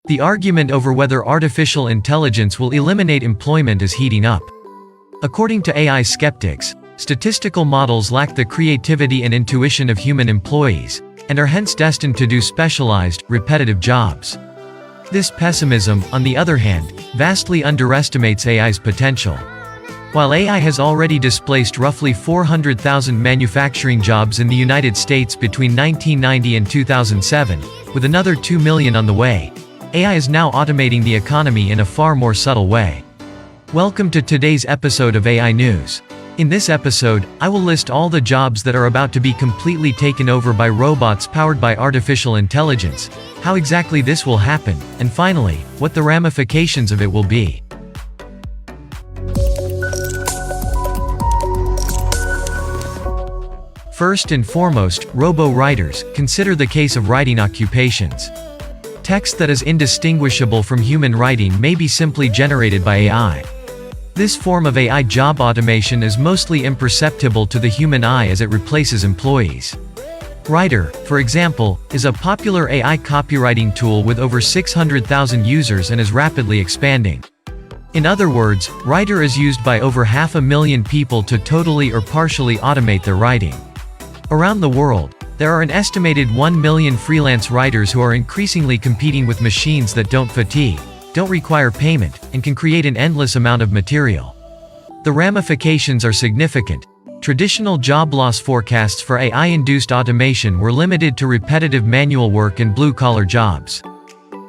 The argument over whether artificial intelligence will eliminate employment is heating up. According to AI skeptics, statistical models lack the creativity and intuition of human employees, and are hence destined to do specialized, repetitive jobs. This pessimism, on the other hand, vastly underestimates AI's potential. While AI has already displaced roughly 400,000 manufacturing jobs in the United States between 1990 and 2007, with another 2 million on the way, AI is now automating the economy in a far more subtle way. Welcome to today's episode of AI News. In this episode, I will list all the jobs that are about to be completely taken over by robots powered by artificial intelligence, how exactly this will happen, and finally, what the ramifications of it will be. First and foremost, robo-writers. Consider the case of writing occupations. Text that is indistinguishable from human writing may be simply generated by AI. This form of AI job automation is mostly imperceptible to the human eye as it replaces employees. Writer, for example, is a popular AI copywriting tool with over 600,000 users and is rapidly expanding. In other words, Writer is used by over 500,000 people to totally or partially automate their writing. Around the world, there are an estimated 1 million freelance writers who are increasingly competing with machines that don't fatigue, don't require payment, and can create an endless amount of material. The ramifications are significant. Traditional job loss forecasts for AI-induced automation were limited to repetitive manual work and blue-collar jobs.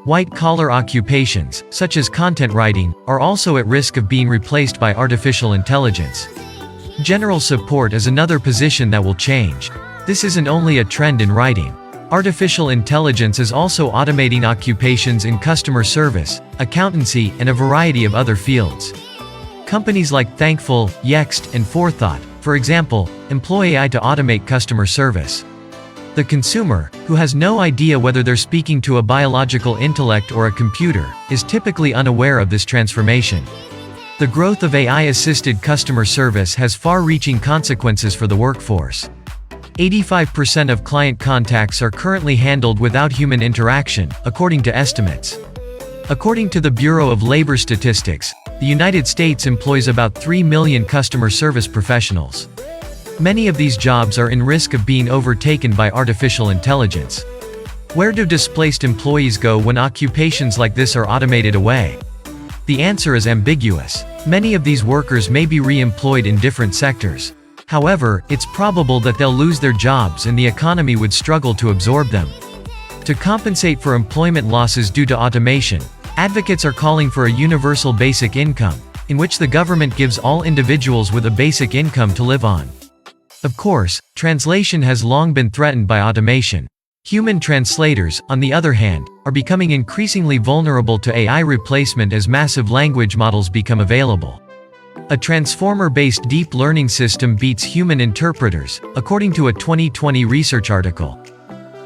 White-collar occupations, such as content writing, are also at risk of being replaced by artificial intelligence. General support is another position that will change. This isn't only a trend in writing. Artificial intelligence is also automating occupations in customer service, accountancy, and a variety of other fields. Companies like Thankful, Yext, and Forethought, for example, employ AI to automate customer service. The consumer, who has no idea whether they're speaking to a biological intellect or a computer, is typically unaware of this transformation. The growth of AI-assisted customer service has far-reaching consequences for the workforce. 85% of client contacts are currently handled without human interaction, according to estimates. According to the Bureau of Labor Statistics, the United States employs about 3 million customer service professionals. Many of these jobs are in risk of being overtaken by artificial intelligence. Where do displaced employees go when occupations like this are automated away? The answer is ambiguous. Many of these workers may be re-employed in different sectors. However, it's probable that they'll lose their jobs and the economy would struggle to absorb them. To compensate for employment losses due to automation, advocates are calling for a universal basic income, in which the government gives all individuals with a basic income to live on. Of course, translation has long been threatened by automation. Human translators, on the other hand, are becoming increasingly vulnerable to AI replacement as massive language models become available. A transformer-based deep learning system beats human interpreters, according to a 2020 research article.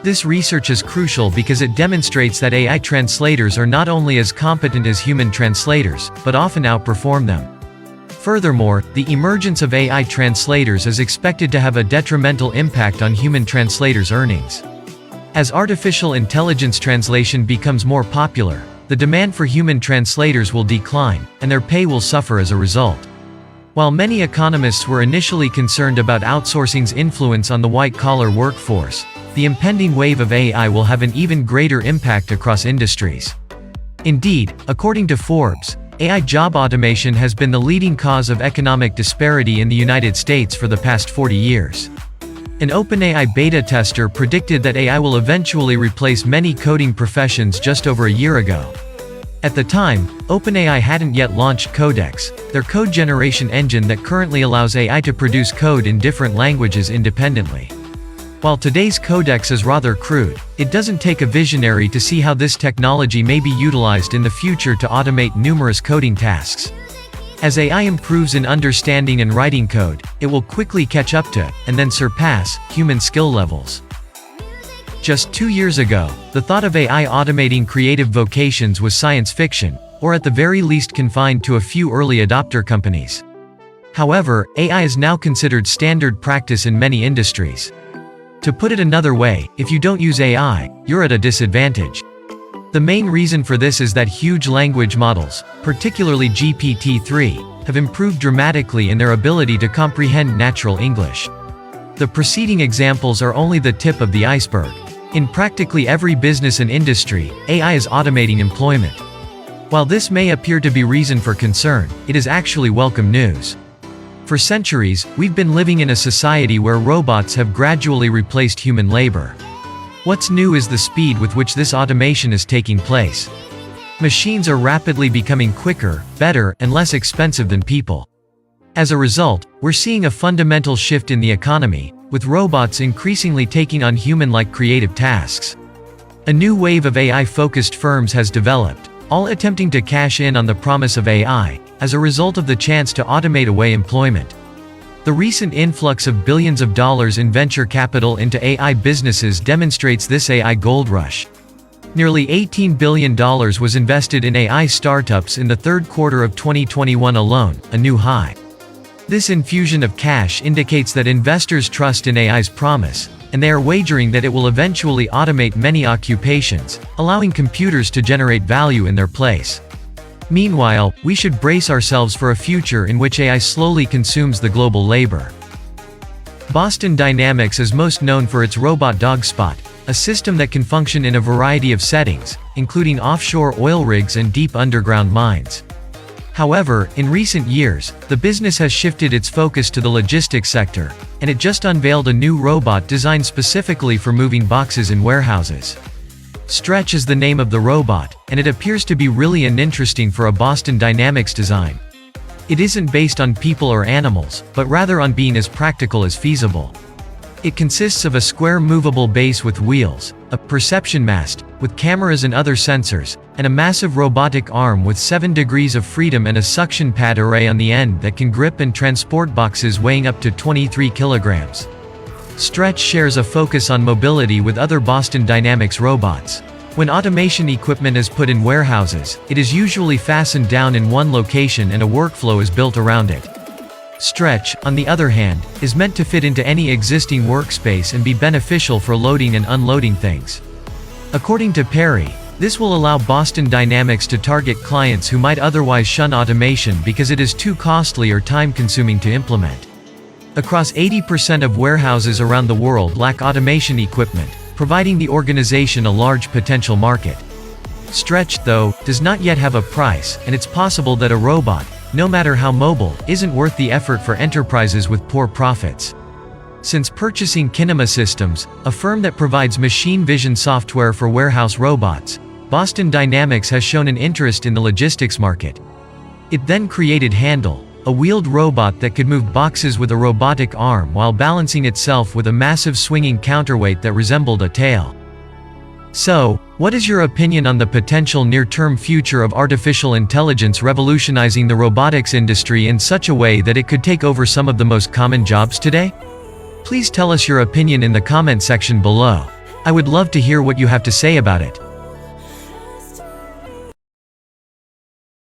This research is crucial because it demonstrates that AI translators are not only as competent as human translators, but often outperform them. Furthermore, the emergence of AI translators is expected to have a detrimental impact on human translators' earnings. As artificial intelligence translation becomes more popular, the demand for human translators will decline, and their pay will suffer as a result. While many economists were initially concerned about outsourcing's influence on the white-collar workforce, the impending wave of AI will have an even greater impact across industries. Indeed, according to Forbes, AI job automation has been the leading cause of economic disparity in the United States for the past 40 years. An OpenAI beta tester predicted that AI will eventually replace many coding professions just over a year ago. At the time, OpenAI hadn't yet launched Codex, their code generation engine that currently allows AI to produce code in different languages independently. While today's Codex is rather crude, it doesn't take a visionary to see how this technology may be utilized in the future to automate numerous coding tasks. As AI improves in understanding and writing code, it will quickly catch up to, and then surpass, human skill levels. Just 2 years ago, the thought of AI automating creative vocations was science fiction, or at the very least confined to a few early adopter companies. However, AI is now considered standard practice in many industries. To put it another way, if you don't use AI, you're at a disadvantage. The main reason for this is that huge language models, particularly GPT-3, have improved dramatically in their ability to comprehend natural English. The preceding examples are only the tip of the iceberg. In practically every business and industry, AI is automating employment. While this may appear to be reason for concern, it is actually welcome news. For centuries, we've been living in a society where robots have gradually replaced human labor. What's new is the speed with which this automation is taking place. Machines are rapidly becoming quicker, better, and less expensive than people. As a result, we're seeing a fundamental shift in the economy, with robots increasingly taking on human-like creative tasks. A new wave of AI-focused firms has developed, all attempting to cash in on the promise of AI, as a result of the chance to automate away employment. The recent influx of billions of dollars in venture capital into AI businesses demonstrates this AI gold rush. Nearly $18 billion was invested in AI startups in the third quarter of 2021 alone, a new high. This infusion of cash indicates that investors trust in AI's promise, and they are wagering that it will eventually automate many occupations, allowing computers to generate value in their place. Meanwhile, we should brace ourselves for a future in which AI slowly consumes the global labor. Boston Dynamics is most known for its robot DogSpot, a system that can function in a variety of settings, including offshore oil rigs and deep underground mines. However, in recent years, the business has shifted its focus to the logistics sector, and it just unveiled a new robot designed specifically for moving boxes in warehouses. Stretch is the name of the robot, and it appears to be really interesting for a Boston Dynamics design. It isn't based on people or animals, but rather on being as practical as feasible. It consists of a square movable base with wheels, a perception mast, with cameras and other sensors, and a massive robotic arm with 7 degrees of freedom and a suction pad array on the end that can grip and transport boxes weighing up to 23 kilograms. Stretch shares a focus on mobility with other Boston Dynamics robots. When automation equipment is put in warehouses, it is usually fastened down in one location and a workflow is built around it. Stretch, on the other hand, is meant to fit into any existing workspace and be beneficial for loading and unloading things. According to Perry, this will allow Boston Dynamics to target clients who might otherwise shun automation because it is too costly or time-consuming to implement. Across 80% of warehouses around the world lack automation equipment, providing the organization a large potential market. Stretch, though, does not yet have a price, and it's possible that a robot, no matter how mobile, isn't worth the effort for enterprises with poor profits. Since purchasing Kinema Systems, a firm that provides machine vision software for warehouse robots, Boston Dynamics has shown an interest in the logistics market. It then created Handle, a wheeled robot that could move boxes with a robotic arm while balancing itself with a massive swinging counterweight that resembled a tail. So, what is your opinion on the potential near-term future of artificial intelligence revolutionizing the robotics industry in such a way that it could take over some of the most common jobs today? Please tell us your opinion in the comment section below. I would love to hear what you have to say about it.